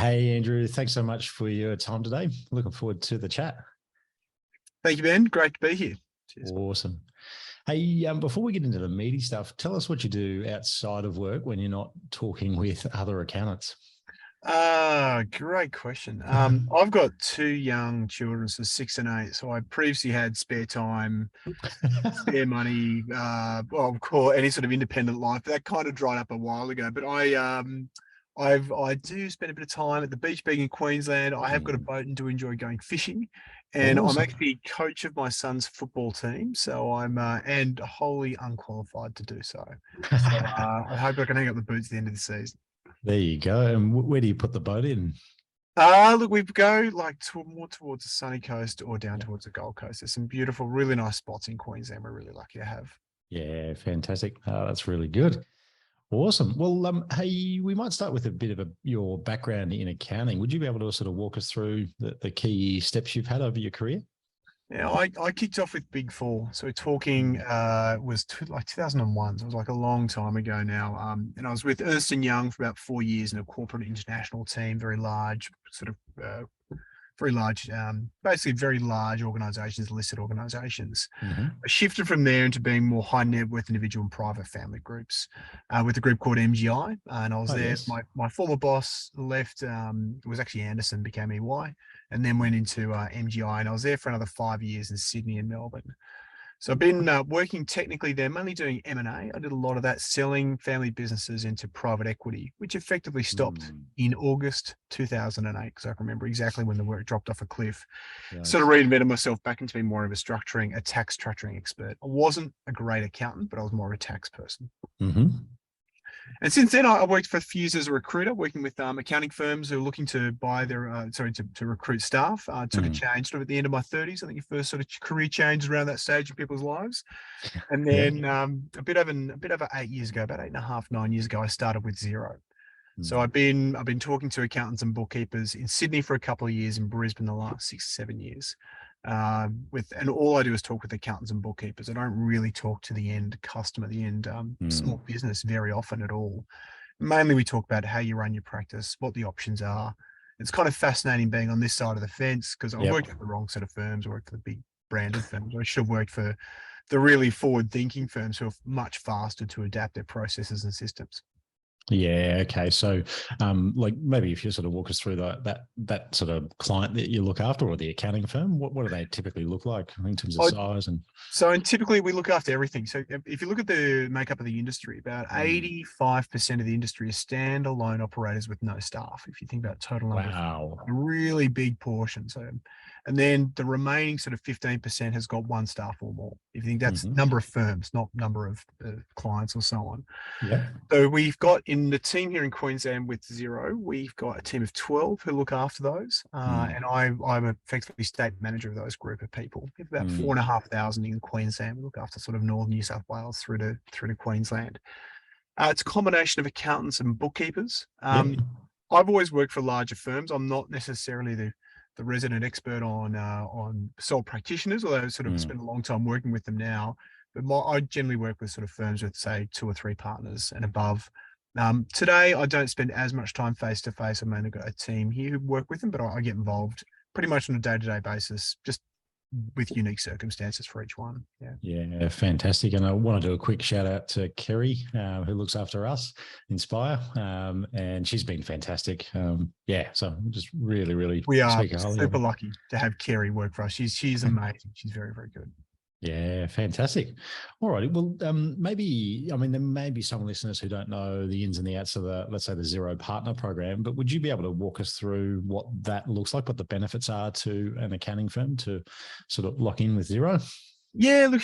Hey, Andrew, thanks so much for your time today. Looking forward to the chat. Thank you, Ben. Great to be here. Cheers. Awesome. Hey, before we get into the meaty stuff, tell us what you do outside of work when you're not talking with other accountants. Great question. I've got two young children, so 6 and 8. So I previously had spare time, spare money, well, call any sort of independent life. That kind of dried up a while ago. But I do spend a bit of time at the beach, being in Queensland. I have got a boat and do enjoy going fishing, and Awesome. I'm actually coach of my son's football team. So I'm and wholly unqualified to do so. So I hope I can hang up the boots at the end of the season. There you go. And where do you put the boat in? Look, we go like more towards the sunny coast or down towards the Gold Coast. There's some beautiful, really nice spots in Queensland we're really lucky to have. Yeah, fantastic. That's really good. Awesome. Well, hey, we might start with a bit of your background in accounting. Would you be able to sort of walk us through the key steps you've had over your career? Yeah, I kicked off with Big Four. So talking was like 2001. So it was like a long time ago now. And I was with Ernst & Young for about 4 years in a corporate international team, very large, basically very large organizations, listed organizations. Mm-hmm. I shifted from there into being more high net worth individual and private family groups with a group called MGI. And I was there. Yes. My former boss left, it was actually Anderson, became EY, and then went into MGI. And I was there for another 5 years in Sydney and Melbourne. So I've been working technically there, mainly doing M&A. I did a lot of that, selling family businesses into private equity, which effectively stopped in August 2008, because I can remember exactly when the work dropped off a cliff. Nice. Sort of reinvented myself back into being more of a tax structuring expert. I wasn't a great accountant, but I was more of a tax person. Mm-hmm. And since then, I worked for a few years as a recruiter, working with accounting firms who are looking to buy their, to recruit staff. Took a change sort of at the end of my 30s. I think your first sort of career change around that stage in people's lives. And then a bit over 8 years ago, about 8.5, 9 years ago, I started with Xero. So I've been talking to accountants and bookkeepers in Sydney for a couple of years, in Brisbane the last 6-7 years. And all I do is talk with accountants and bookkeepers. I don't really talk to the end customer, the end small business very often at all. Mainly we talk about how you run your practice, what the options are. It's kind of fascinating being on this side of the fence, because I worked for the wrong set of firms. I worked for the big branded firms. I should have worked for the really forward-thinking firms who are much faster to adapt their processes and systems. Yeah. Okay. So, like maybe if you sort of walk us through that sort of client that you look after, or the accounting firm, what do they typically look like in terms of size? And typically we look after everything. So if you look at the makeup of the industry, about 85% of the industry is standalone operators with no staff. If you think about total number, a really big portion. So, and then the remaining sort of 15% has got one staff or more. If you think that's number of firms, not number of clients or so on. Yeah. So we've got in the team here in Queensland with Xero, we've got a team of 12 who look after those. And I'm effectively state manager of those group of people. We have about 4,500 in Queensland. We look after sort of North New South Wales through to Queensland. It's a combination of accountants and bookkeepers. I've always worked for larger firms. I'm not necessarily the resident expert on sole practitioners, although I sort of spent a long time working with them now. But I generally work with sort of firms with, say, 2 or 3 partners and above. Today, I don't spend as much time face-to-face. I've mainly got a team here who work with them, but I get involved pretty much on a day-to-day basis, just with unique circumstances for each one. Yeah, fantastic. And I want to do a quick shout out to Kerry, who looks after us, Inspire, and she's been fantastic. So just really, we are super lucky to have Kerry work for us. She's amazing. She's very, very good. Yeah, fantastic. All right. Well, there may be some listeners who don't know the ins and the outs of let's say the Xero Partner Program, but would you be able to walk us through what that looks like, what the benefits are to an accounting firm to sort of lock in with Xero? Yeah, look,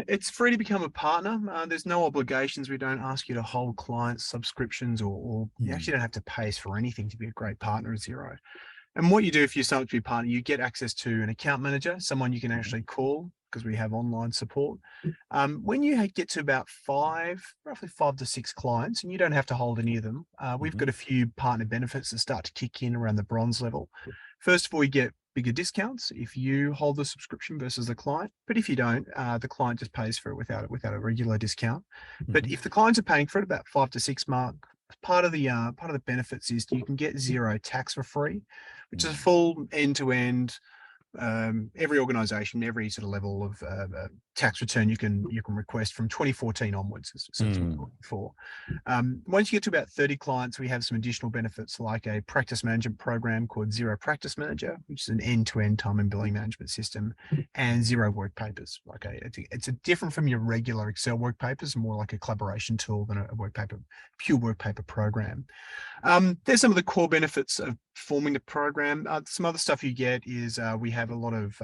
it's free to become a partner. There's no obligations. We don't ask you to hold clients' subscriptions, or you actually don't have to pay us for anything to be a great partner at Xero. And what you do if you start to be a partner, you get access to an account manager, someone you can actually call, because we have online support. When you get to about roughly 5 to 6 clients, and you don't have to hold any of them, we've got a few partner benefits that start to kick in around the bronze level. First of all, you get bigger discounts if you hold the subscription versus the client. But if you don't, the client just pays for it without a regular discount. But if the clients are paying for it about 5 to 6 mark, part of the benefits is you can get Xero tax for free, which is a full end-to-end. Every organization, every sort of level of tax return you can request from 2014 onwards. For once you get to about 30 clients, we have some additional benefits like a practice management program called Xero Practice Manager, which is an end-to-end time and billing management system, and Xero work papers. It's a different from your regular Excel work papers, more like a collaboration tool than a pure work paper program. There's some of the core benefits of forming the program. Some other stuff you get is we have a lot of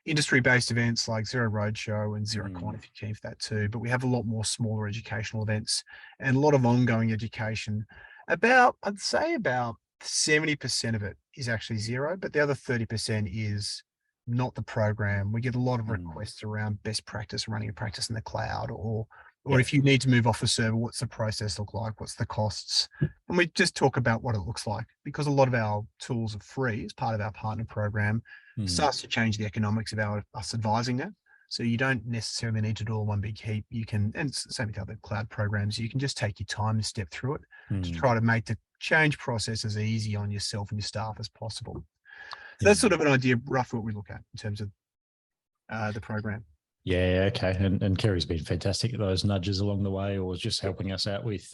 industry-based events like Xero Roadshow and Xero Con, if you're keen for that too. But we have a lot more smaller educational events and a lot of ongoing education. I'd say about 70% of it is actually Xero, but the other 30% is not the program. We get a lot of requests around best practice, running a practice in the cloud, or if you need to move off a server, what's the process look like? What's the costs? And we just talk about what it looks like, because a lot of our tools are free as part of our partner program. Starts to change the economics of us advising that. So you don't necessarily need to do all one big heap. You can, and same with other cloud programs, you can just take your time to step through it to try to make the change process as easy on yourself and your staff as possible. So that's sort of an idea, roughly what we look at in terms of the program. Yeah, okay. And Kerry's been fantastic at those nudges along the way, or just helping us out with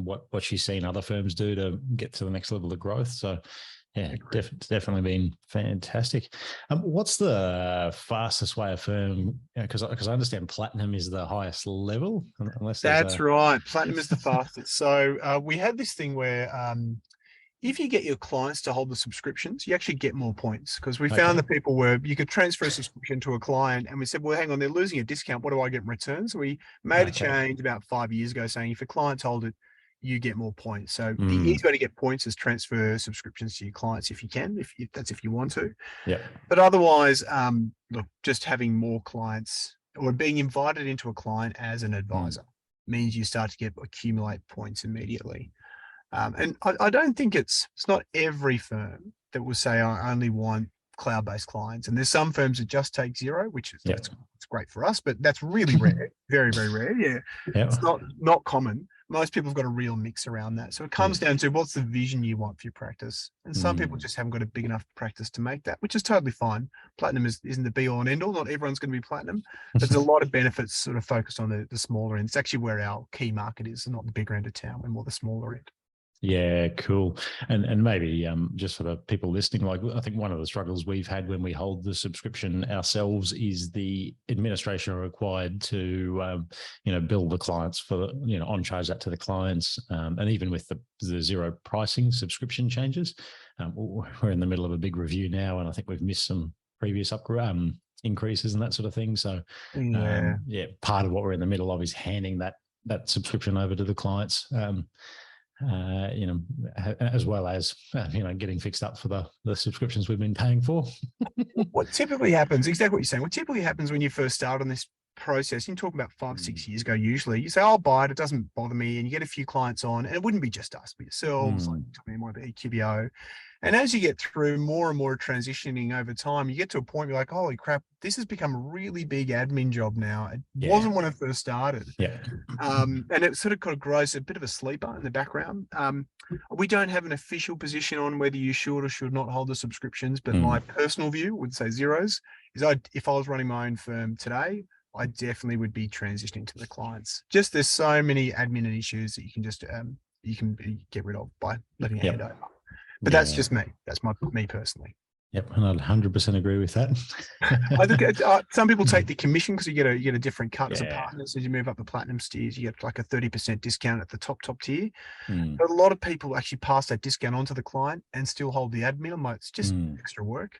what she's seen other firms do to get to the next level of growth. So yeah, definitely been fantastic. What's the fastest way a firm? Because I understand platinum is the highest level. That's right. Platinum is the fastest. So we had this thing where if you get your clients to hold the subscriptions, you actually get more points, because we found that people were, you could transfer a subscription to a client, and we said, well, hang on, they're losing a discount. What do I get in return? So we made a change about 5 years ago saying if your clients hold it, you get more points. So the easy way to get points is transfer subscriptions to your clients if you can, if you want to. Yeah. But otherwise, look, just having more clients or being invited into a client as an advisor means you start to accumulate points immediately. And I don't think it's not every firm that will say I only want cloud-based clients. And there's some firms that just take Xero, which is it's great for us, but that's really rare, very, very rare. Yeah. It's not common. Most people have got a real mix around that. So it comes down to what's the vision you want for your practice. And some people just haven't got a big enough practice to make that, which is totally fine. Platinum isn't the be all and end all. Not everyone's going to be platinum. There's a lot of benefits sort of focused on the smaller end. It's actually where our key market is, not the bigger end of town. We're more the smaller end. Yeah, cool. And maybe just for the people listening, like I think one of the struggles we've had when we hold the subscription ourselves is the administration required to, bill the clients for, on charge that to the clients. And even with the Xero pricing subscription changes, we're in the middle of a big review now, and I think we've missed some previous increases and that sort of thing. So part of what we're in the middle of is handing that subscription over to the clients. As well as, getting fixed up for the subscriptions we've been paying for. What typically happens, exactly what you're saying, what typically happens when you first start on this process, you talk about 5 or 6 years ago, usually you say, I'll buy it, it doesn't bother me. And you get a few clients on, and it wouldn't be just us, but yourselves, like it might be QBO. And as you get through more and more transitioning over time, you get to a point where you're like, holy crap, this has become a really big admin job now. It wasn't when I first started. And it sort of grows a bit of a sleeper in the background. We don't have an official position on whether you should or should not hold the subscriptions, but my personal view would say Xero's is if I was running my own firm today, I definitely would be transitioning to the clients. Just there's so many admin issues that you can just you can get rid of by letting it hand over. But that's just me. That's me personally. Yep, and I'd 100% agree with that. I think some people take the commission because you get a different cut as a partner. So as you move up the platinum tiers, you get like a 30% discount at the top tier. But a lot of people actually pass that discount on to the client and still hold the admin. I'm like, it's just extra work.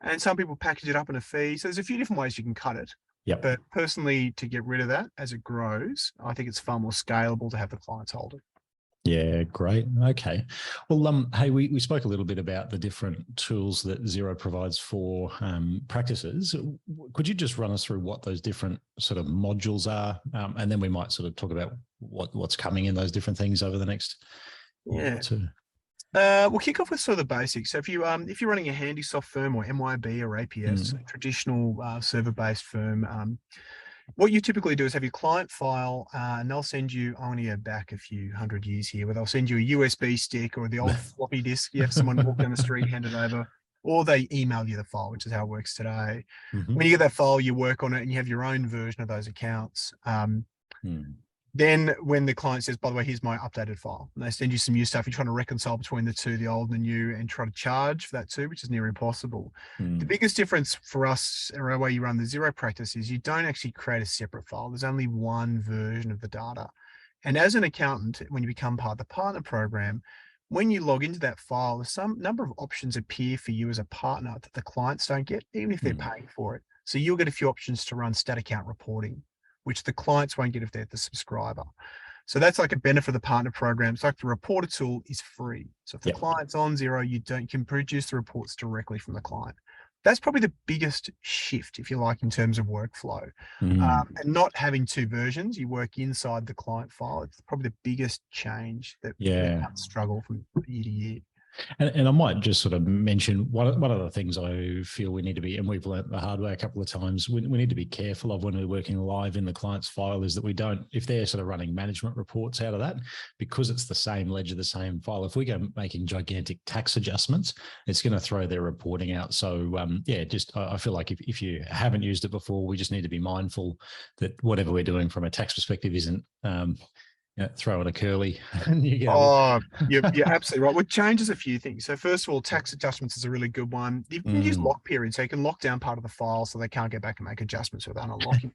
And some people package it up in a fee. So there's a few different ways you can cut it. But personally, to get rid of that as it grows, I think it's far more scalable to have the clients hold it. Yeah, great. Okay. Well, hey, we spoke a little bit about the different tools that Xero provides for practices. Could you just run us through what those different sort of modules are? And then we might sort of talk about what's coming in those different things over the next year or two. We'll kick off with sort of the basics. So if you're running a Handysoft firm or MYB or APS, traditional server-based firm, What you typically do is have your client file, and they'll send you, I'm going to go back a few hundred years here, where they'll send you a USB stick or the old floppy disk. You have someone walk down the street, hand it over, or they email you the file, which is how it works today. When you get that file, you work on it and you have your own version of those accounts. Then when the client says, by the way, here's my updated file, and they send you some new stuff, you're trying to reconcile between the two, the old and the new, and try to charge for that too, which is near impossible. The biggest difference for us, or the way you run the Xero practice, is you don't actually create a separate file. There's only one version of the data. And as an accountant, when you become part of the partner program, when you log into that file, some number of options appear for you as a partner that the clients don't get, even if they're paying for it. So you'll get a few options to run stat account reporting, which the clients won't get if they're the subscriber. So that's like a benefit of the partner program. It's like the reporter tool is free. So if the client's on Xero, you can produce the reports directly from the client. That's probably the biggest shift, if you like, in terms of workflow. And not having two versions, you work inside the client file. It's probably the biggest change that accounts struggle from year to year. And I might just sort of mention one of the things I feel we need to be, and we've learned the hard way a couple of times, we need to be careful of when we're working live in the client's file, is that we don't, if they're sort of running management reports out of that, because it's the same ledger, the same file, if we go making gigantic tax adjustments, it's going to throw their reporting out. So I feel like if you haven't used it before, we just need to be mindful that whatever we're doing from a tax perspective isn't throw in a curly and you go. You're absolutely right. Well, it changes a few things. So first of all, tax adjustments is a really good one. You can use lock periods, so you can lock down part of the file so they can't go back and make adjustments without unlocking.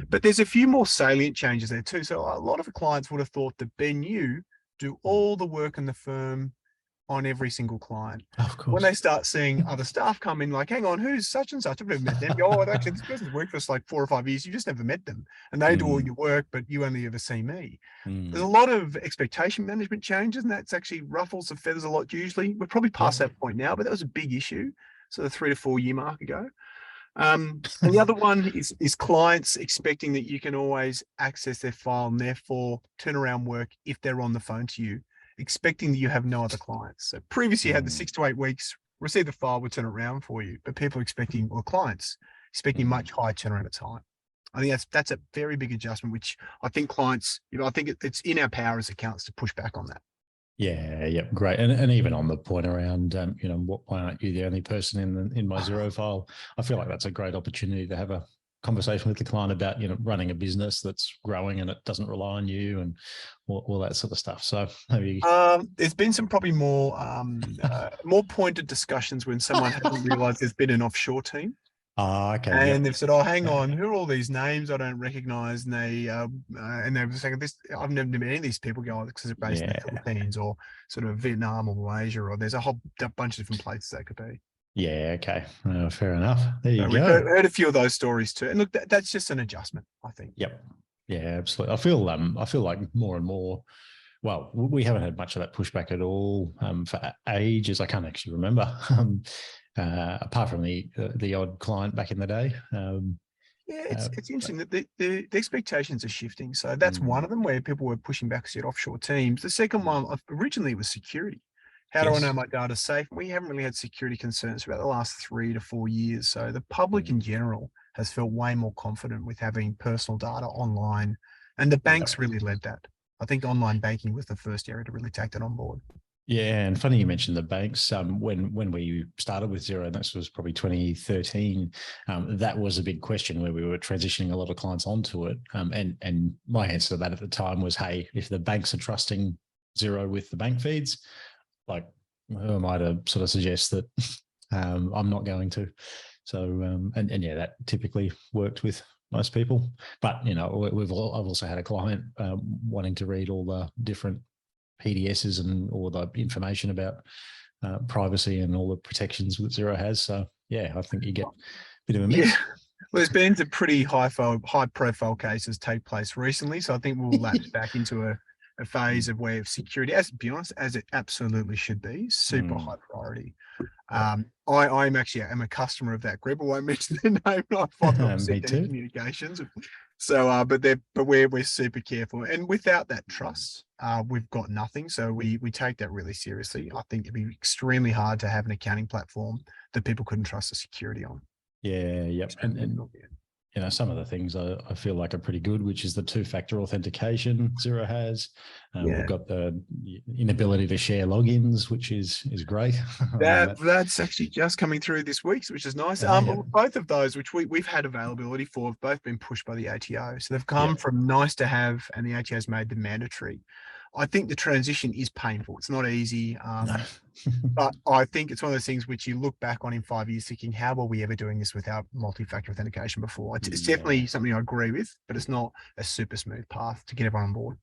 But there's a few more salient changes there too. So a lot of the clients would have thought that you do all the work in the firm on every single client. Of course. When they start seeing other staff come in, like, hang on, who's such and such? I've never met them. Actually, this person's worked for us like 4 or 5 years. You just never met them. And they do all your work, but you only ever see me. There's a lot of expectation management changes, and that's actually ruffles the feathers a lot usually. We're probably past that point now, but that was a big issue. So the 3 to 4 year mark ago. And the other one is clients expecting that you can always access their file and therefore turn around work if they're on the phone to you, expecting that you have no other clients. So previously you had the 6 to 8 weeks, receive the file, we'll turn it around for you. But people expecting, or clients expecting much higher turnaround of time. I think that's a very big adjustment, which I think clients, I think it's in our power as accountants to push back on that. Yeah, great. And even on the point around, why aren't you the only person in my Xero file? I feel like that's a great opportunity to have a conversation with the client about, running a business that's growing and it doesn't rely on you and all that sort of stuff. So maybe there's been some probably more pointed discussions when someone hasn't realized there's been an offshore team. Okay. And they've said, hang on, who are all these names I don't recognize? And they were saying, I've never met any of these people going because they're based in the Philippines or sort of Vietnam or Malaysia, or there's a whole bunch of different places that could be. Yeah. Okay. Fair enough. There you go. We've heard a few of those stories too. And look, that's just an adjustment, I think. Yep. Yeah, absolutely. I feel like more and more, well, we haven't had much of that pushback at all for ages. I can't actually remember. Apart from the odd client back in the day. It's interesting that the expectations are shifting. So that's one of them where people were pushing back at offshore teams. The second one, originally, was security. How do I know my data's safe? We haven't really had security concerns for about the last 3 to 4 years. So the public in general has felt way more confident with having personal data online. And the banks really led that. I think online banking was the first area to really take that on board. Yeah, and funny you mentioned the banks. When we started with Xero, and this was probably 2013, that was a big question where we were transitioning a lot of clients onto it. And my answer to that at the time was, hey, if the banks are trusting Xero with the bank feeds, like, who am I to sort of suggest that I'm not going to? So, that typically worked with most people. But, I've also had a client wanting to read all the different PDSs and all the information about privacy and all the protections that Xero has. So, I think you get a bit of a mix. Yeah. Well, there's been some pretty high profile cases take place recently. So I think we'll lapse back into a phase of where security, as to be honest, as it absolutely should be, super high priority. I'm a customer of that group. I won't mention their name. I've not received any communications. So, but we're super careful, and without that trust, we've got nothing. So we take that really seriously. I think it'd be extremely hard to have an accounting platform that people couldn't trust the security on. Yeah, yep. And some of the things I feel like are pretty good, which is the two-factor authentication Xero has. We've got the inability to share logins, which is great. That's actually just coming through this week, which is nice. Both of those, which we've had availability for, have both been pushed by the ATO. So they've come from nice to have, and the ATO has made them mandatory. I think the transition is painful. It's not easy. But I think it's one of those things which you look back on in 5 years thinking, how were we ever doing this without multi-factor authentication before? It's definitely something I agree with, but it's not a super smooth path to get everyone on board.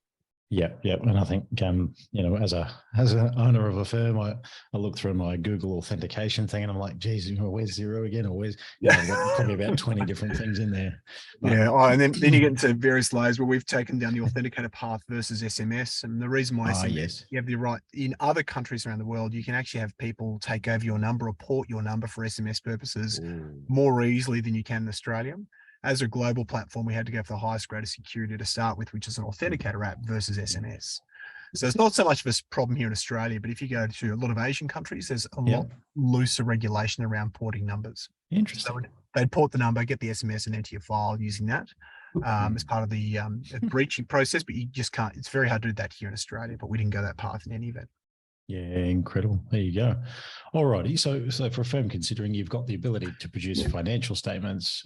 Yeah. And I think, as an owner of a firm, I look through my Google authentication thing and I'm like, geez, where's Xero again? Or where's, probably about 20 different things in there. But, and then you get into various layers where we've taken down the authenticator path versus SMS. And the reason why SMS, you have the right, in other countries around the world, you can actually have people take over your number or port your number for SMS purposes more easily than you can in Australia. As a global platform, we had to go for the highest grade of security to start with, which is an authenticator app versus SMS. So it's not so much of a problem here in Australia, but if you go to a lot of Asian countries, there's a lot looser regulation around porting numbers. Interesting. So they'd port the number, get the SMS and enter your file using that as part of the breaching process, but you just can't, it's very hard to do that here in Australia, but we didn't go that path in any event. Yeah, incredible. There you go. All righty. So for a firm considering you've got the ability to produce financial statements,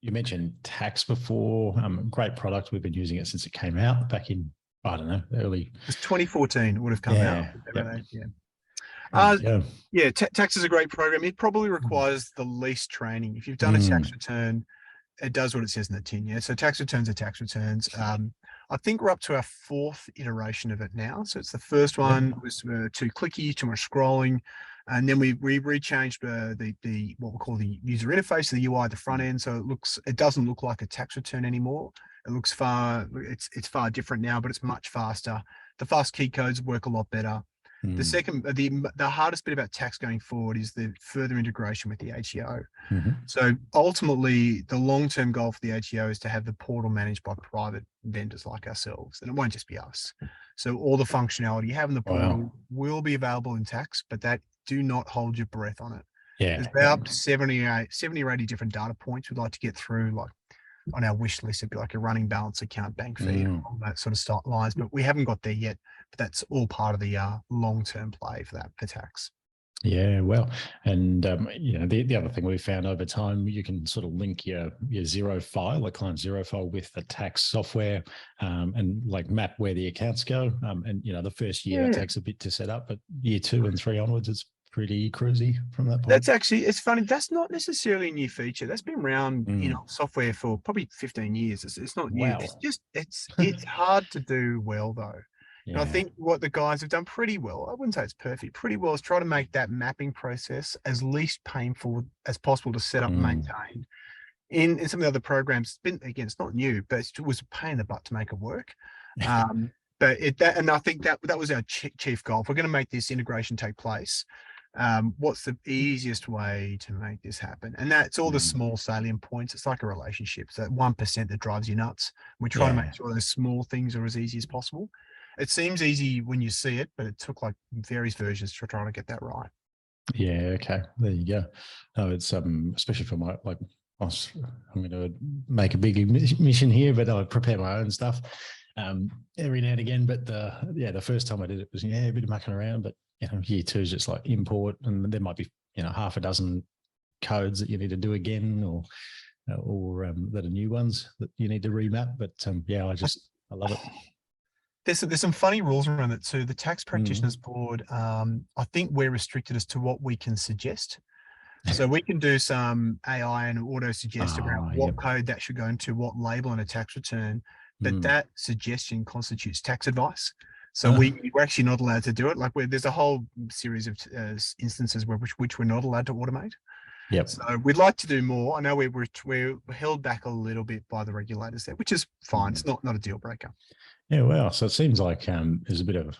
you mentioned tax before. Great product. We've been using it since it came out back in, I don't know, early. It's 2014 would have come out. Tax is a great program. It probably requires the least training. If you've done a tax return, it does what it says in the tin. Yeah. So tax returns are tax returns. I think we're up to our 4th iteration of it now. So it's the first one was too clicky, too much scrolling. And then we rechanged the what we call the user interface, the UI, the front end. So it doesn't look like a tax return anymore. It looks it's far different now, but it's much faster. The fast key codes work a lot better. The second, the hardest bit about tax going forward is the further integration with the ATO. So ultimately, the long-term goal for the ATO is to have the portal managed by private vendors like ourselves, and it won't just be us. So all the functionality you have in the portal will be available in tax, but do not hold your breath on it. There's about 70 or 80 different data points we'd like to get through, like on our wish list. It'd be like a running balance account, bank fee, all that sort of lines, but we haven't got there yet. But that's all part of the long-term play for tax. Yeah, well, and the other thing we found over time, you can sort of link your Xero file, a client Xero file, with the tax software, and like map where the accounts go. And the first year it takes a bit to set up, but year 2 and 3 onwards, it's pretty cruisy from that point. That's actually, it's funny. That's not necessarily a new feature. That's been around software for probably 15 years. It's not new. It's just it's hard to do well though. And I think what the guys have done pretty well, I wouldn't say it's perfect, pretty well, is try to make that mapping process as least painful as possible to set up and maintain. In some of the other programs, it's not new, but it was a pain in the butt to make it work. But and I think that was our chief goal. If we're going to make this integration take place, what's the easiest way to make this happen? And that's all the small salient points. It's like a relationship. So that 1% that drives you nuts. We try to make sure those small things are as easy as possible. It seems easy when you see it, but it took like various versions to try to get that right. Yeah. Okay. There you go. No, it's especially for my I'm going to make a big mission here, but I prepare my own stuff every now and again. But the first time I did it was a bit of mucking around. But year 2 is just like import, and there might be half a dozen codes that you need to do again, or that are new ones that you need to remap. But I love it. There's some funny rules around it too. The Tax Practitioners Board, I think we're restricted as to what we can suggest. So we can do some AI and auto suggest around what code that should go into, what label on a tax return, but that suggestion constitutes tax advice. So we're actually not allowed to do it. Like there's a whole series of instances which we're not allowed to automate. Yep. So we'd like to do more. I know we're held back a little bit by the regulators there, which is fine. It's not a deal breaker. Yeah, well, so it seems like there's a bit of,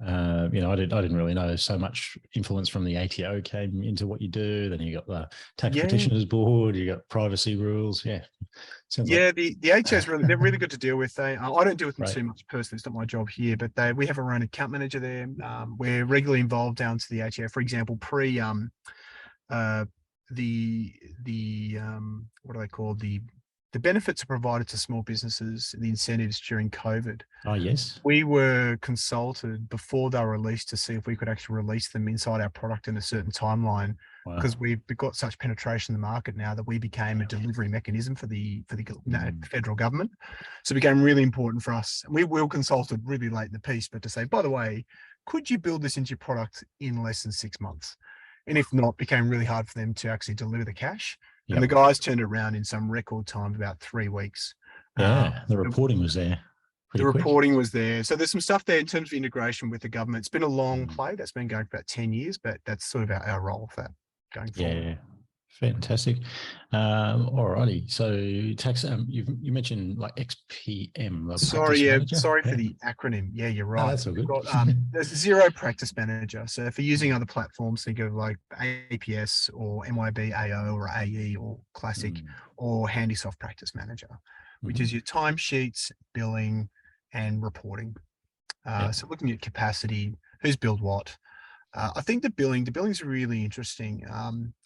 I didn't really know so much influence from the ATO came into what you do. Then you got the Tax Practitioners Board, you got privacy rules. Yeah, the ATO they're really good to deal with. I don't deal with them too much personally. It's not my job here, but we have our own account manager there. We're regularly involved down to the ATO. For example, what do they call the the benefits are provided to small businesses, the incentives during COVID. Oh, yes. We were consulted before they were released to see if we could actually release them inside our product in a certain timeline, Wow. because we've got such penetration in the market now that we became a delivery mechanism for the federal government. So it became really important for us. We were consulted really late in the piece, but to say, by the way, could you build this into your product in less than 6 months? And if not, it became really hard for them to actually deliver the cash. Yep. And the guys turned it around in some record time, about 3 weeks. Yeah, the reporting was there. The reporting was there. So there's some stuff there in terms of integration with the government. It's been a long play. That's been going for about 10 years, but that's sort of our role for that going forward. Yeah, fantastic. All righty. So tax, you mentioned like XPM. Sorry for the acronym. Yeah, you're right. No, that's all good. We've got, there's Xero Practice Manager. So if you're using other platforms, think of like APS or MYB AO or AE or Classic or Handysoft Practice Manager, which is your timesheets, billing, and reporting. So looking at capacity, who's billed what. I think the billing's really interesting.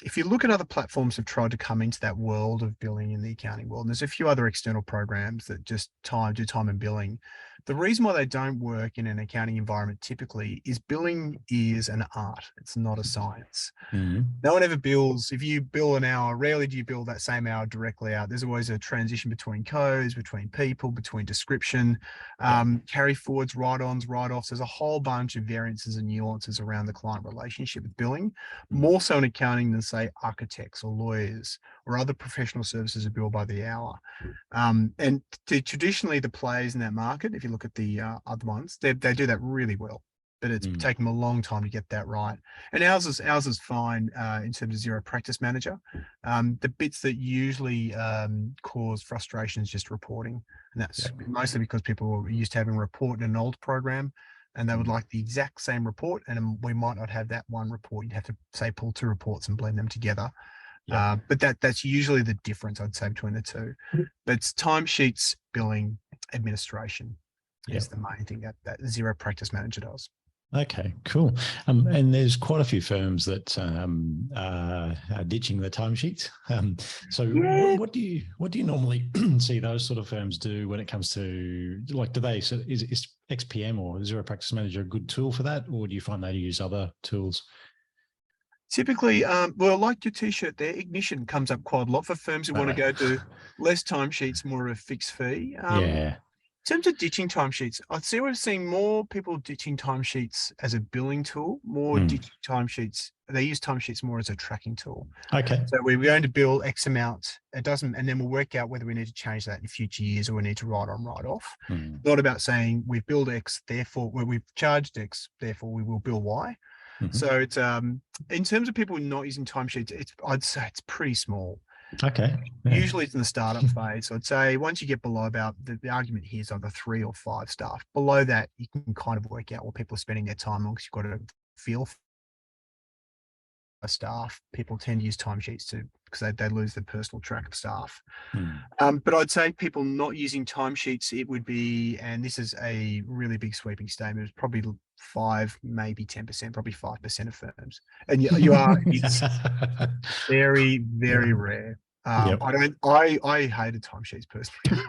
If you look at other platforms that have tried to come into that world of billing in the accounting world, and there's a few other external programs that just do time and billing. The reason why they don't work in an accounting environment typically is billing is an art. It's not a science. No one ever bills. If you bill an hour, rarely do you bill that same hour directly out. There's always a transition between codes, between people, between description, carry forwards, write-ons, write-offs. There's a whole bunch of variances and nuances around the client relationship with billing, more so in accounting than, say, architects or lawyers or other professional services are billed by the hour. And traditionally, the players in that market, if you look at the other ones, they do that really well, but it's taken them a long time to get that right. And ours is fine in terms of Xero Practice Manager. The bits that usually cause frustration is just reporting, and that's mostly because people were used to having a report in an old program, and they would like the exact same report, and we might not have that one report. You'd have to, say, pull 2 reports and blend them together. But that's usually the difference, I'd say, between the two. But it's timesheets, billing, administration is the main thing that Xero Practice Manager does. Okay, cool. And there's quite a few firms that are ditching the timesheets. So what do you normally see those sort of firms do when it comes to, like, is XPM or Xero Practice Manager a good tool for that, or do you find they use other tools? Typically, well, like your T-shirt there, Ignition comes up quite a lot for firms who want to go to less timesheets, more of a fixed fee. In terms of ditching timesheets, I'd say we're seeing more people ditching timesheets as a billing tool, more ditching timesheets. They use timesheets more as a tracking tool. Okay. So we're going to bill X amount. It doesn't, and then we'll work out whether we need to change that in future years or we need to write on, write off. Not about saying we've billed X, therefore we've charged X, therefore we will bill Y. So it's in terms of people not using timesheets, I'd say it's pretty small. Okay. Usually it's in the startup phase. So I'd say once you get below about the argument here is either 3 or 5 staff. Below that, you can kind of work out what people are spending their time on, because you've got to feel for staff. People tend to use timesheets because they lose their personal track of staff. But I'd say people not using timesheets, it would be, and this is a really big sweeping statement, it's probably 5, maybe 10%, probably 5% of firms. And it's very, very rare. I hated timesheets personally.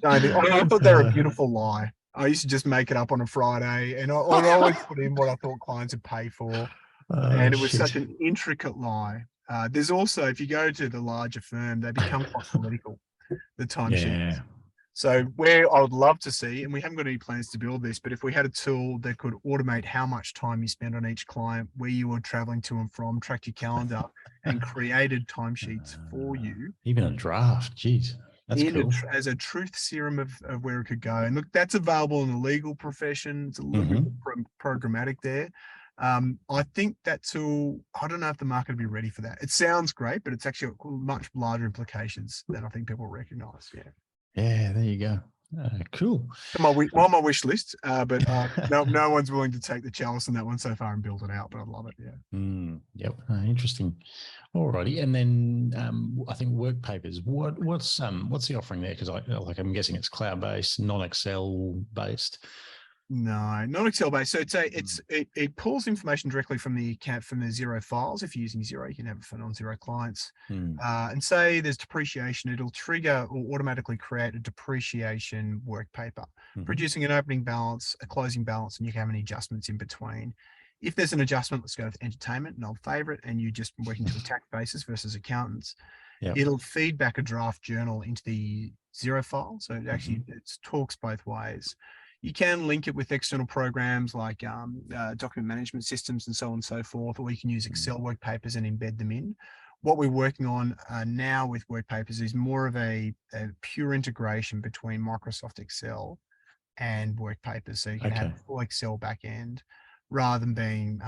I thought they were a beautiful lie. I used to just make it up on a Friday, and I always put in what I thought clients would pay for. And it was such an intricate lie. There's also, if you go to the larger firm, they become quite political, the timesheets. So where I would love to see, and we haven't got any plans to build this, but if we had a tool that could automate how much time you spend on each client, where you were traveling to and from, tracked your calendar, and created timesheets for you. Even a draft, geez. That's cool. As a truth serum of where it could go. And look, that's available in the legal profession. It's a little bit programmatic there. I think that tool, I don't know if the market will be ready for that. It sounds great, but it's actually got much larger implications than I think people recognize. Yeah, there you go. Cool. On my wish list, but no one's willing to take the chalice on that one so far and build it out, but I love it. Yep. Interesting. Alrighty. And then I think work papers. What's the offering there? Because I'm guessing it's cloud-based, non-Excel based. No, not Excel based. So it pulls information directly from the account from the Xero files. If you're using Xero, you can have it for non-Xero clients. And say there's depreciation, it'll trigger or automatically create a depreciation work paper, producing an opening balance, a closing balance, and you can have any adjustments in between. If there's an adjustment, let's go with entertainment, an old favorite, and you just working to a tax basis versus accountants, it'll feed back a draft journal into the Xero file. So it actually it talks both ways. You can link it with external programs like document management systems and so on and so forth, or you can use Excel work papers and embed them in. What we're working on now with work papers is more of a pure integration between Microsoft Excel and work papers. So you can have a full Excel backend rather than being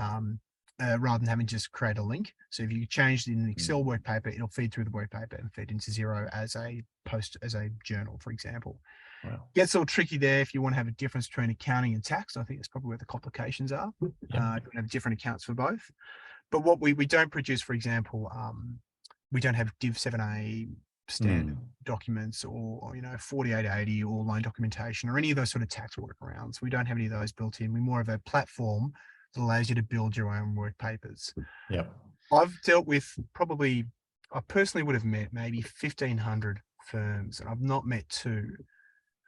rather than having just create a link. So if you change it in the Excel work paper, it'll feed through the work paper and feed into Xero as a journal, for example. Wow. Gets a little tricky there if you want to have a difference between accounting and tax. I think that's probably where the complications are. You have different accounts for both. But what we don't produce, for example, we don't have Div 7A standard documents or 4880 or line documentation or any of those sort of tax workarounds. We don't have any of those built in. We're more of a platform that allows you to build your own work papers. I've dealt with I personally would have met maybe 1,500 firms, and I've not met 2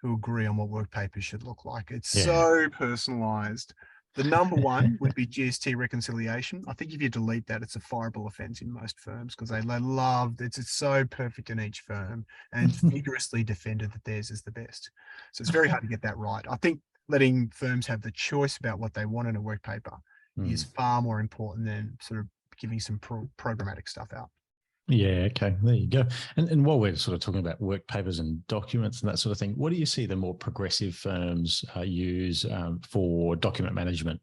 who agree on what work papers should look like. It's so personalized. The number one would be GST reconciliation. I think if you delete that, it's a fireable offense in most firms because they love it's so perfect in each firm and vigorously defended that theirs is the best. So it's very hard to get that right. I think letting firms have the choice about what they want in a work paper is far more important than sort of giving some programmatic stuff out. Yeah, okay, there you go. And while we're sort of talking about work papers and documents and that sort of thing, what do you see the more progressive firms use for document management?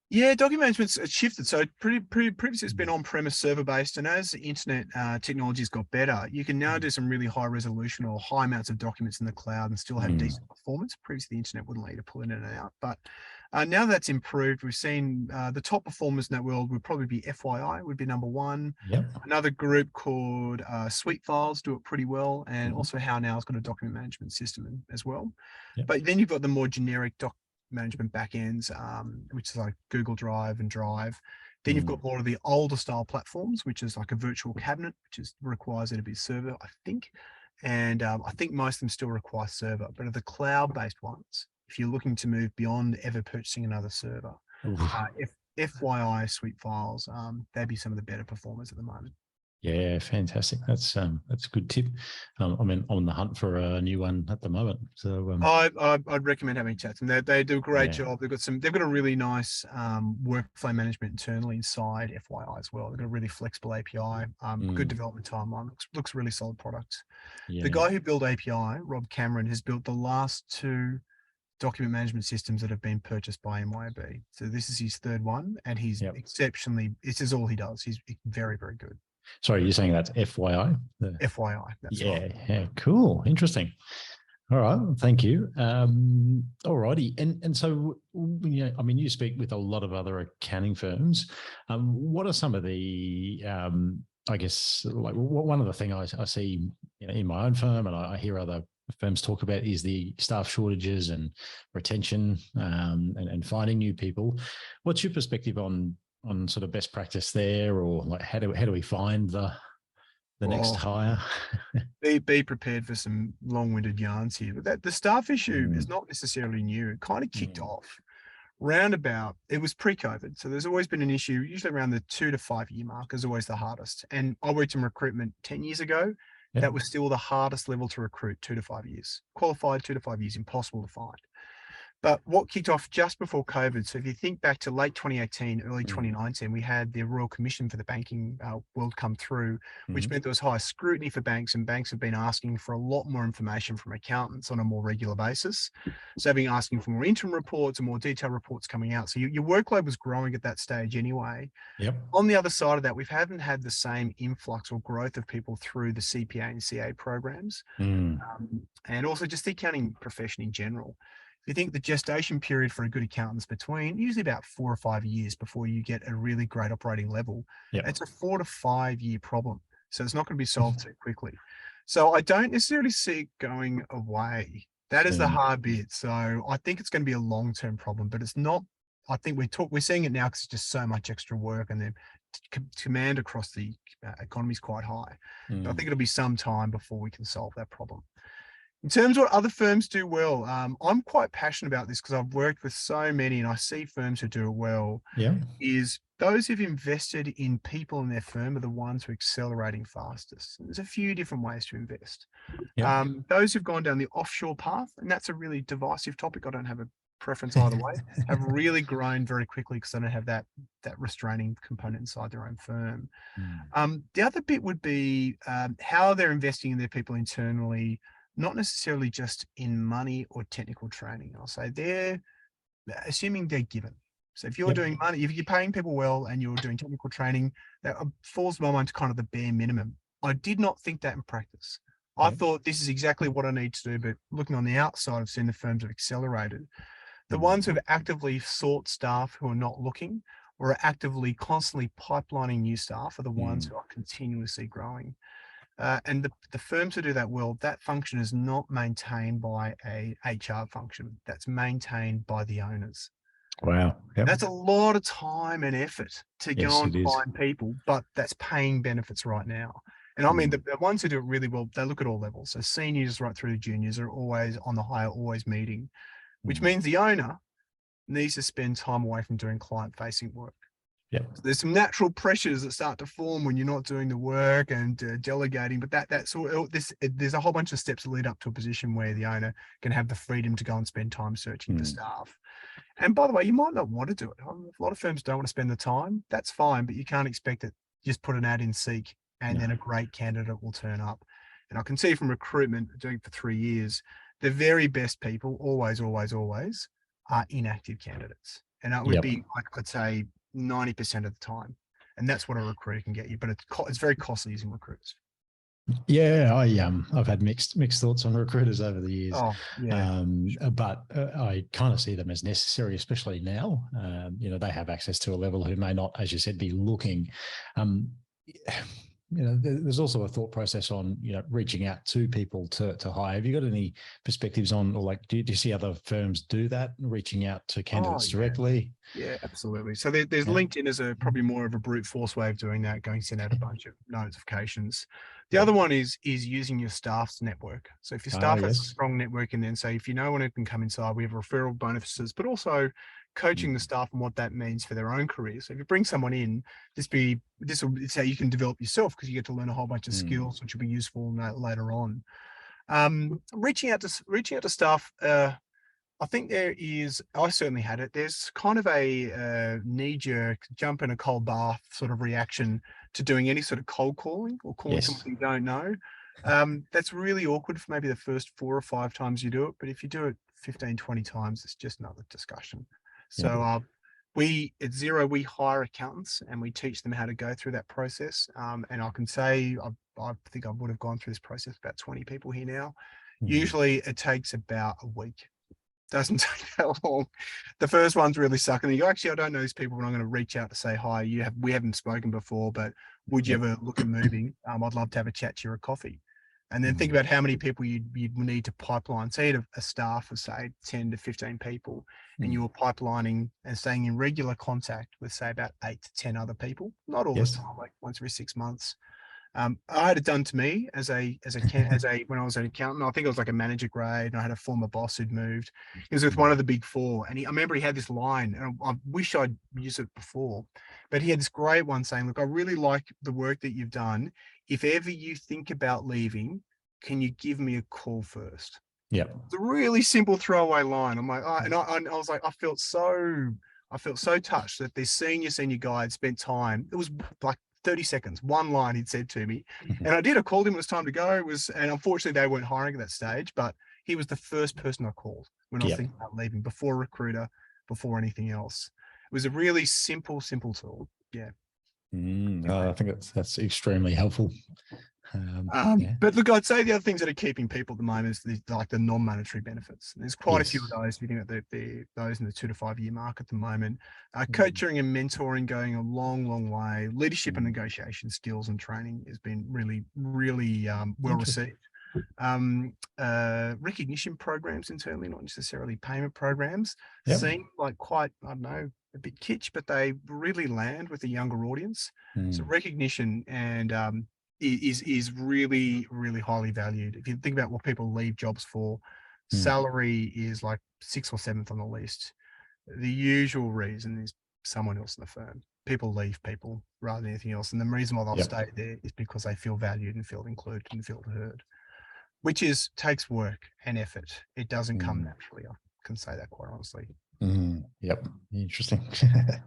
Yeah, document management's shifted. So previously it's been on-premise server-based, and as internet technology's got better, you can now do some really high resolution or high amounts of documents in the cloud and still have decent performance. Previously, the internet wouldn't let you to pull in and out, but now that's improved. We've seen the top performers in that world would probably be FYI, would be number one. Another group called Sweet Files do it pretty well, and also How Now's got a document management system as well. But then you've got the more generic management backends, which is like Google Drive and Drive. Then you've got more of the older style platforms, which is like a virtual cabinet, which requires it to be server, I think. And I think most of them still require server, but of the cloud-based ones, if you're looking to move beyond ever purchasing another server, FYI Sweet Files, they'd be some of the better performers at the moment. Yeah, fantastic. That's a good tip. I'm on the hunt for a new one at the moment. So I'd recommend having chats, and they do a great job. They've got a really nice workflow management internally inside FYI as well. They've got a really flexible API, good development timeline. Looks really solid product. The guy who built API, Rob Cameron, has built the last 2 document management systems that have been purchased by MYOB. So this is his 3rd one, and he's exceptionally. This is all he does. He's very, very good. Sorry, you're saying that's FYI? FYI. That's right. Yeah, cool. Interesting. All right, thank you. All righty. And so, I mean, you speak with a lot of other accounting firms. What are some of the, I guess, like one of the things I see in my own firm, and I hear other firms talk about, is the staff shortages and retention and finding new people. What's your perspective on sort of best practice there, or like how do we find the next hire? be prepared for some long-winded yarns here, but the staff issue is not necessarily new. It kind of kicked off roundabout. It was pre-COVID, so there's always been an issue. Usually around the 2 to 5 year mark is always the hardest. And I worked in recruitment 10 years ago. That was still the hardest level to recruit, 2 to 5 years. Qualified 2 to 5 years, impossible to find. But what kicked off just before COVID, so if you think back to late 2018, early 2019, we had the Royal Commission for the banking world come through, which meant there was high scrutiny for banks, and banks have been asking for a lot more information from accountants on a more regular basis. So they've been asking for more interim reports and more detailed reports coming out. So your workload was growing at that stage anyway. On the other side of that, we haven't had the same influx or growth of people through the CPA and CA programs, and also just the accounting profession in general. You think the gestation period for a good accountant is between usually about 4 or 5 years before you get a really great operating level. It's a 4 to 5 year problem. So it's not going to be solved too quickly. So I don't necessarily see it going away. That is the hard bit. So I think it's going to be a long-term problem, but it's not. I think we're seeing it now because it's just so much extra work, and the demand across the economy is quite high. But I think it'll be some time before we can solve that problem. In terms of what other firms do well, I'm quite passionate about this because I've worked with so many, and I see firms who do it well. Yeah. Is those who've invested in people in their firm are the ones who are accelerating fastest. There's a few different ways to invest. Yeah. Those who've gone down the offshore path, and that's a really divisive topic. I don't have a preference either way, have really grown very quickly because they don't have that restraining component inside their own firm. The other bit would be how they're investing in their people internally, not necessarily just in money or technical training. I'll say they're assuming they're given. So if you're doing money, if you're paying people well and you're doing technical training, that falls my mind to kind of the bare minimum. I did not think that in practice. I thought this is exactly what I need to do, but looking on the outside, I've seen the firms have accelerated. The ones who have actively sought staff who are not looking or are actively constantly pipelining new staff are the ones who are continuously growing. And the firms who do that well, that function is not maintained by a HR function. That's maintained by the owners. Wow. Yep. That's a lot of time and effort to go and find people, but that's paying benefits right now. And I mean, the ones who do it really well, they look at all levels. So seniors right through to juniors are always on the hire, always meeting, which means the owner needs to spend time away from doing client-facing work. Yep. So there's some natural pressures that start to form when you're not doing the work and delegating, but there's a whole bunch of steps that lead up to a position where the owner can have the freedom to go and spend time searching for staff. And by the way, you might not want to do it. A lot of firms don't want to spend the time. That's fine, but you can't expect it. Just put an ad in Seek and then a great candidate will turn up. And I can see from recruitment, doing it for 3 years, the very best people always are inactive candidates. And that would be, I'd say, 90% of the time. And that's what a recruiter can get you, but it's very costly using recruiters. Yeah, I've had mixed thoughts on recruiters over the years. Oh, yeah. But I kind of see them as necessary, especially now. They have access to a level who may not, as you said, be looking. There's also a thought process on, reaching out to people to hire. Have you got any perspectives on, or like, do you see other firms do that, reaching out to candidates directly? Yeah, absolutely. So there's LinkedIn as probably more of a brute force way of doing that, going to send out a bunch of notifications. The other one is using your staff's network. So if your staff has a strong network, and then say, if you know one who can come inside, we have referral bonuses, but also coaching the staff and what that means for their own careers. So if you bring someone in, this is how you can develop yourself, because you get to learn a whole bunch of skills, which will be useful later on. Reaching out to staff, I think I certainly had it. There's kind of a knee-jerk, jump in a cold bath sort of reaction to doing any sort of cold calling or calling someone you don't know. That's really awkward for maybe the first 4 or 5 times you do it. But if you do it 15, 20 times, it's just another discussion. So we at Xero, we hire accountants and we teach them how to go through that process. And I can say, I think I would have gone through this process, about 20 people here now. Usually it takes about a week. Doesn't take that long. The first ones really suck, and you go, actually, I don't know these people, but I'm going to reach out to say hi. We haven't spoken before, but would you ever look at moving? I'd love to have a chat to you or a coffee. And then think about how many people you'd need to pipeline. Say you had a staff of, say, 10 to 15 people, and you were pipelining and staying in regular contact with, say, about 8 to 10 other people. Not all the time, like once every 6 months. I had it done to me when I was an accountant. I think it was like a manager grade, and I had a former boss who'd moved. He was with one of the big four, and I remember he had this line, and I wish I'd used it before, but he had this great one saying, "Look, I really like the work that you've done. If ever you think about leaving, can you give me a call first?" Yeah, it's a really simple throwaway line. I'm like, and I was like, I felt so touched that this senior guy had spent time. It was like 30 seconds, one line he'd said to me. And I called him, it was time to go. And unfortunately they weren't hiring at that stage, but he was the first person I called when I was thinking about leaving, before a recruiter, before anything else. It was a really simple tool. Yeah. I think that's extremely helpful. But look, I'd say the other things that are keeping people at the moment is the non-monetary benefits. There's quite a few of those. If you think about those in the 2 to 5 year mark at the moment, coaching and mentoring going a long way. Leadership and negotiation skills and training has been really well received. recognition programs internally, not necessarily payment programs, Yep. seem like quite, I don't know, a bit kitsch, but they really land with a younger audience. So recognition and is really, really highly valued. If you think about what people leave jobs for, salary is like 6th or 7th on the list. The usual reason is someone else in the firm. People leave people rather than anything else. And the reason why they'll stay there is because they feel valued and feel included and feel heard, which takes work and effort. It doesn't come naturally. I can say that quite honestly. Yep. Interesting.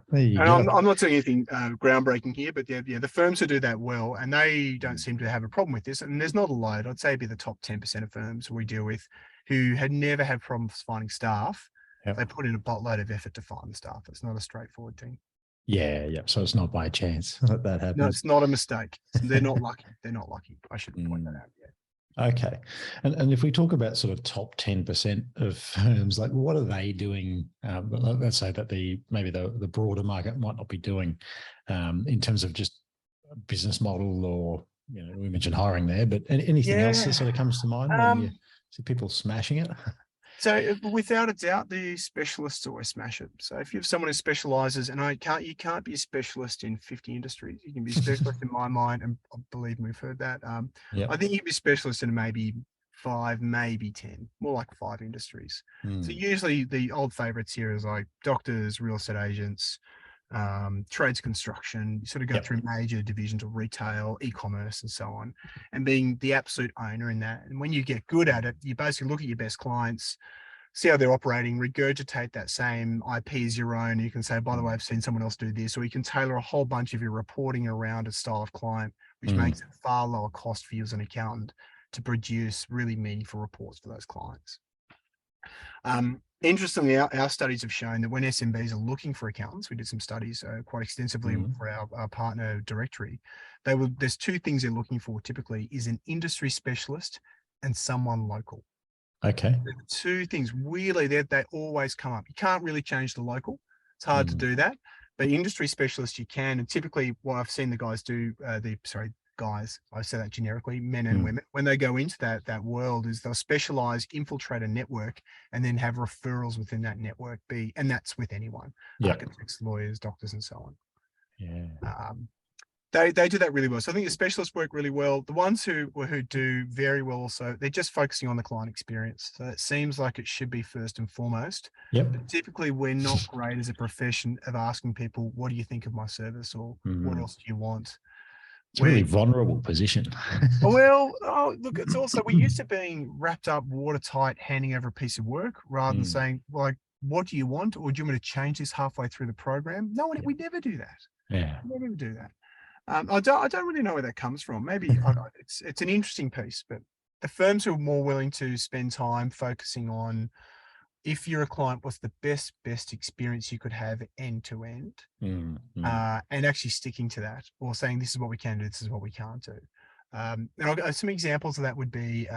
There you And go. I'm not saying anything groundbreaking here, but yeah, the firms who do that well, and they don't seem to have a problem with this. And there's not a load. I'd say it'd be the top 10% of firms we deal with who had never had problems finding staff. Yep. They put in a buttload of effort to find the staff. It's not a straightforward thing. Yeah. So it's not by chance that happens. No, it's not a mistake. They're not lucky. They're not lucky. I should point that out. Yeah. Okay. And if we talk about sort of top 10% of firms, like what are they doing? Let's say that maybe the broader market might not be doing in terms of just business model, or, we mentioned hiring there, but anything else that sort of comes to mind when you see people smashing it? So without a doubt, the specialists always smash it. So if you have someone who specializes, and you can't be a specialist in 50 industries. You can be a specialist in my mind, and believe me, we've heard that. I think you can be a specialist in maybe 5, maybe 10, more like 5 industries. So usually the old favorites here is like doctors, real estate agents, trades, construction. You sort of go through major divisions of retail, e-commerce, and so on, and being the absolute owner in that. And when you get good at it, you basically look at your best clients, see how they're operating, regurgitate that same IP as your own. You can say, by the way, I've seen someone else do this, or you can tailor a whole bunch of your reporting around a style of client, which makes it far lower cost for you as an accountant to produce really meaningful reports for those clients. Interestingly, our studies have shown that when SMBs are looking for accountants, we did some studies quite extensively for our partner directory. There's 2 things they're looking for typically: is an industry specialist and someone local. Okay. The 2 things really they always come up. You can't really change the local. It's hard to do that, but industry specialists you can. And typically, what I've seen the guys do, guys, I say that generically, men and women, when they go into that world, is they'll specialize, infiltrate a network, and then have referrals within that network and that's with anyone, architects, lawyers, doctors, and so on. Yeah. They do that really well. So I think the specialists work really well. The ones who do very well also, they're just focusing on the client experience. So it seems like it should be first and foremost. But typically we're not great as a profession of asking people, what do you think of my service, or what else do you want? It's a really vulnerable position. Look, it's also, we're used to being wrapped up watertight, handing over a piece of work rather than saying, like, what do you want? Or do you want me to change this halfway through the program? No, we never do that. Yeah. We never do that. I don't really know where that comes from. Maybe it's an interesting piece, but the firms who are more willing to spend time focusing on, if you're a client, what's the best experience you could have end to end, and actually sticking to that, or saying this is what we can do, this is what we can't do. And some examples of that would be,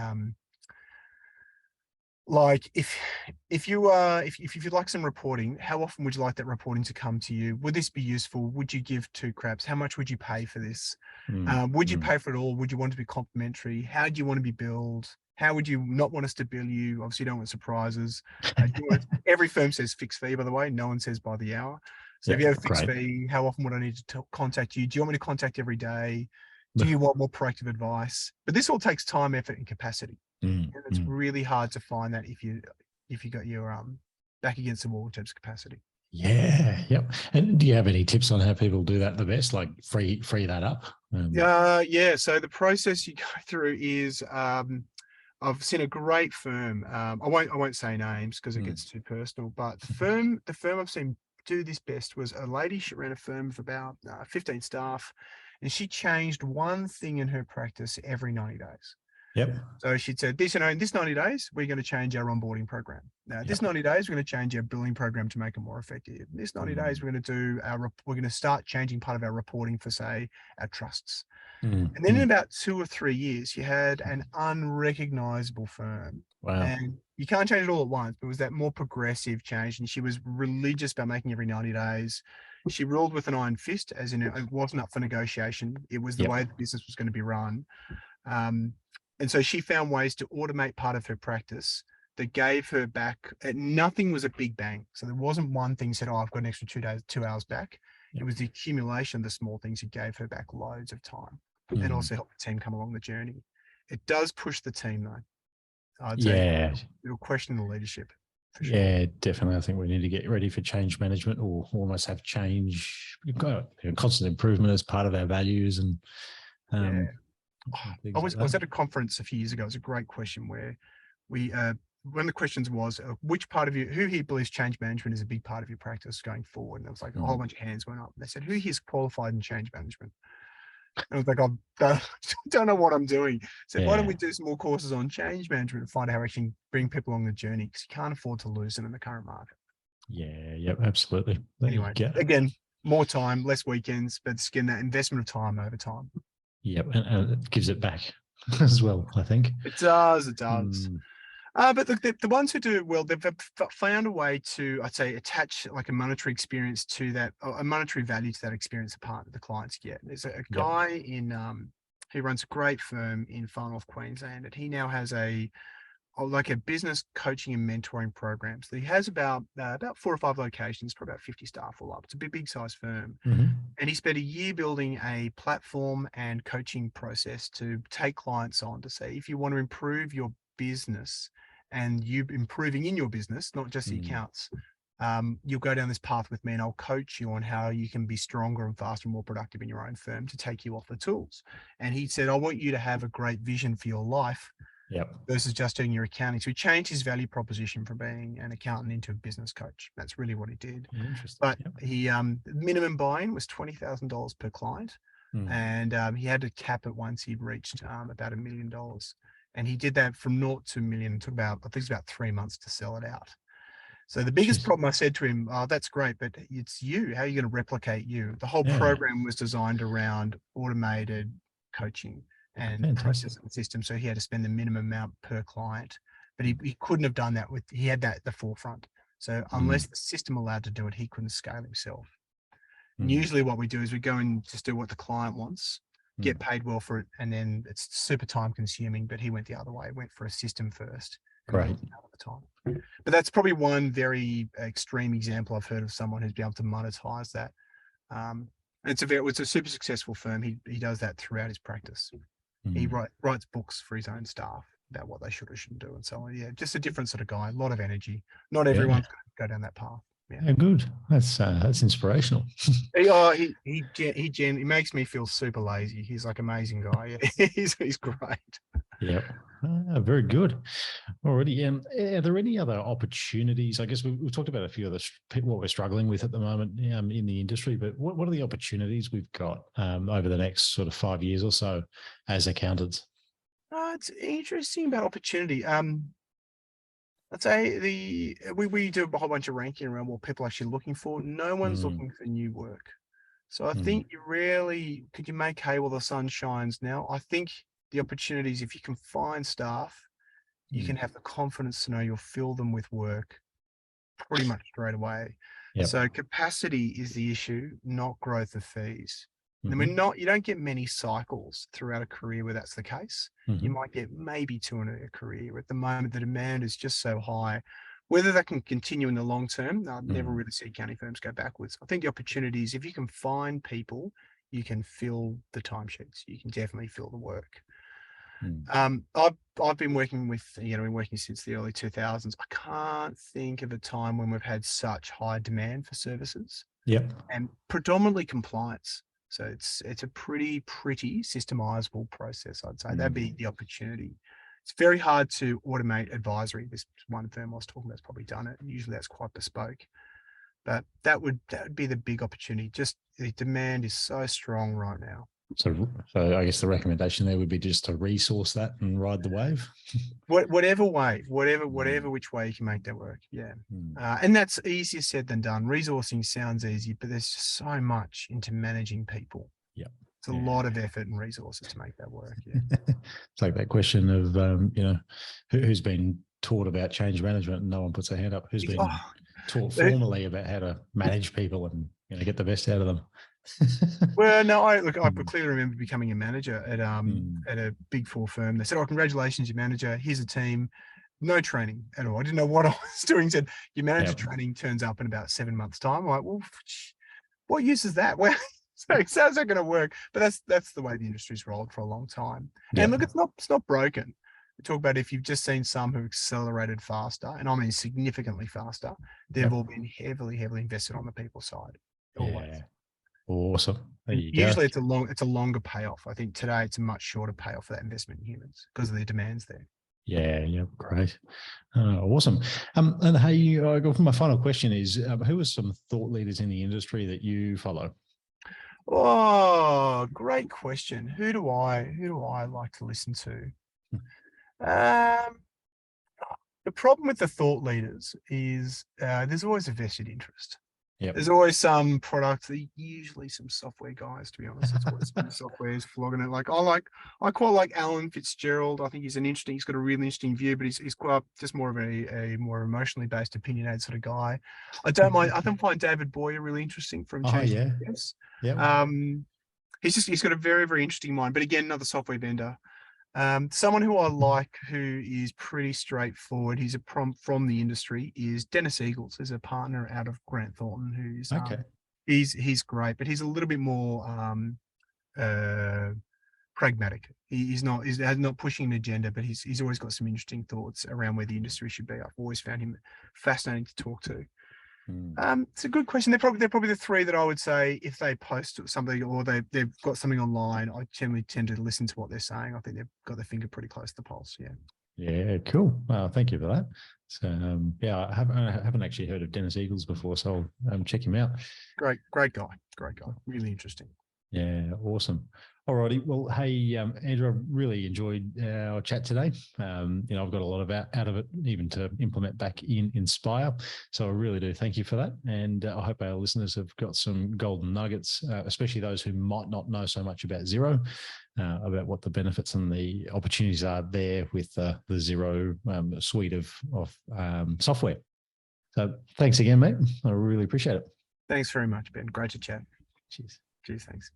like if you'd like some reporting, how often would you like that reporting to come to you? Would this be useful? Would you give 2 craps? How much would you pay for this? Would you pay for it all? Would you want to be complimentary? How do you want to be billed? How would you not want us to bill you? Obviously, you don't want surprises. Every firm says fixed fee, by the way. No one says by the hour. So if you have a fixed fee, how often would I need to contact you? Do you want me to contact every day? Do you want more proactive advice? But this all takes time, effort, and capacity. And it's really hard to find that if you got your back against the wall in terms of capacity. Yeah. Yep. And do you have any tips on how people do that the best, like free that up? So the process you go through is, I've seen a great firm. I won't say names because it gets too personal, but the firm I've seen do this best was a lady. She ran a firm of about 15 staff, and she changed one thing in her practice every 90 days. Yep. So she said, in this 90 days, we're going to change our onboarding program. Now, this 90 days, we're going to change our billing program to make it more effective. This 90 days, we're going to start changing part of our reporting for, say, our trusts. And then in about 2 or 3 years, you had an unrecognizable firm. Wow. And you can't change it all at once, but it was that more progressive change. And she was religious about making every 90 days. She ruled with an iron fist, as in it wasn't up for negotiation. It was the way the business was going to be run. And so she found ways to automate part of her practice that gave her back. Nothing was a big bang. So there wasn't one thing said, oh, I've got an extra 2 hours back. It was the accumulation of the small things that gave her back loads of time and also helped the team come along the journey. It does push the team though. I'd say it'll question the leadership. For sure. Yeah, definitely. I think we need to get ready for change management, or almost have change. We've got constant improvement as part of our values. And I was at a conference a few years ago. It was a great question where we one of the questions was which part of who here believes change management is a big part of your practice going forward. And it was like a whole bunch of hands went up. And they said, who here is qualified in change management? And I was like, I don't know what I'm doing. So why don't we do some more courses on change management and find out how we can bring people along the journey, because you can't afford to lose them in the current market. Yep, absolutely. Anyway, again, more time, less weekends, but again, that investment of time over time. Yep, and it gives it back as well, I think. It does. But the ones who do it well, they've found a way to, I'd say, attach like a monetary experience to that, a monetary value to that experience a partner the clients get. There's a guy he runs a great firm in Far North Queensland, and he now has a business coaching and mentoring program. So he has about 4 or 5 locations for about 50 staff all up. It's a big size firm. And he spent a year building a platform and coaching process to take clients on to say, if you want to improve your business and you improving in your business, not just the accounts, you'll go down this path with me and I'll coach you on how you can be stronger and faster and more productive in your own firm to take you off the tools. And he said, I want you to have a great vision for your life versus just doing your accounting. So he changed his value proposition from being an accountant into a business coach. That's really what he did. But he minimum buy-in was $20,000 per client. And he had to cap it once he'd reached about $1 million. And he did that from 0 to $1 million. It took about 3 months to sell it out. So the biggest problem, I said to him, oh, that's great, but it's you. How are you going to replicate you? The whole program was designed around automated coaching and process and system. So he had to spend the minimum amount per client, but he couldn't have done that he had that at the forefront. So unless the system allowed to do it, he couldn't scale himself. And usually what we do is we go and just do what the client wants, get paid well for it, and then it's super time consuming. But he went the other way, went for a system first. Great. Time. But that's probably one very extreme example I've heard of someone who's been able to monetize that. It's a super successful firm. He does that throughout his practice. He writes books for his own staff about what they should or shouldn't do and so on. Yeah, just a different sort of guy. A lot of energy. Not everyone's going to go down that path. Yeah, good. That's inspirational. He makes me feel super lazy. He's like amazing guy. Yeah. he's great. Yep. Very good. Already. Are there any other opportunities? I guess we've talked about a few of what we're struggling with at the moment in the industry, but what are the opportunities we've got over the next sort of 5 years or so as accountants? It's interesting about opportunity. I'd say we do a whole bunch of ranking around what people are actually looking for. No one's looking for new work. So I think could you make hay while the sun shines now? I think the opportunities, if you can find staff, you can have the confidence to know you'll fill them with work pretty much straight away. So capacity is the issue, not growth of fees. And you don't get many cycles throughout a career where that's the case. You might get maybe 2 in a career. At the moment, the demand is just so high. Whether that can continue in the long term, I've never really seen accounting firms go backwards. I think the opportunity is if you can find people, you can fill the timesheets. You can definitely fill the work. I've been working with, been working since the early 2000s. I can't think of a time when we've had such high demand for services. And predominantly compliance. So it's a pretty systemizable process, I'd say. That'd be the opportunity. It's very hard to automate advisory. This one firm I was talking about has probably done it. Usually that's quite bespoke. But that would be the big opportunity. Just the demand is so strong right now. So I guess the recommendation there would be just to resource that and ride the wave. Whatever which way you can make that work. Yeah. And that's easier said than done. Resourcing sounds easy, but there's just so much into managing people. It's a lot of effort and resources to make that work. Yeah. It's like that question of, who's been taught about change management and no one puts their hand up. Who's been taught formally about how to manage people and get the best out of them? Well, no, I clearly remember becoming a manager at a Big Four firm. They said, "Oh, congratulations, you're manager. Here's a team." No training at all. I didn't know what I was doing. He said, "Your manager training turns up in about 7 months' time." I'm like, well, what use is that? Well, so how's that going to work? But that's the way the industry's rolled for a long time. And look, it's not broken. We talk about if you've just seen some who accelerated faster, and I mean significantly faster, they've all been heavily invested on the people side. Always. Yeah. Awesome. There you go. Usually it's a longer payoff. I think today it's a much shorter payoff for that investment in humans because of the demands there. Yeah, great. Awesome. And hey, my final question is, who are some thought leaders in the industry that you follow? Oh, great question. Who do I like to listen to? The problem with the thought leaders is there's always a vested interest. Yep. There's always some product, usually some software guys, to be honest. It's always some software's flogging it. Like I quite like Alan Fitzgerald. I think he's got a really interesting view, but he's quite just more of a more emotionally based, opinionated sort of guy. I can find David Boyer really interesting from Change. Yes. Yeah. He's got a very, very interesting mind, but again, another software vendor. Someone who I like, who is pretty straightforward, he's from the industry, is Dennis Eagles. He's a partner out of Grant Thornton, who's he's great, but he's a little bit more pragmatic. He's not pushing an agenda, but he's always got some interesting thoughts around where the industry should be. I've always found him fascinating to talk to. It's a good question. They're probably the three that I would say if they post something or they've got something online, I generally tend to listen to what they're saying. I think they've got their finger pretty close to the pulse. Yeah. Yeah, cool. Thank you for that. So I haven't actually heard of Dennis Eagles before, so I'll check him out. Great guy. Really interesting. Yeah, awesome. All righty. Well, hey, Andrew, I really enjoyed our chat today. I've got a lot out of it, even to implement back in Inspire. So I really do thank you for that. And I hope our listeners have got some golden nuggets, especially those who might not know so much about Xero, about what the benefits and the opportunities are there with the Xero suite of software. So thanks again, mate. I really appreciate it. Thanks very much, Ben. Great to chat. Cheers. Thanks.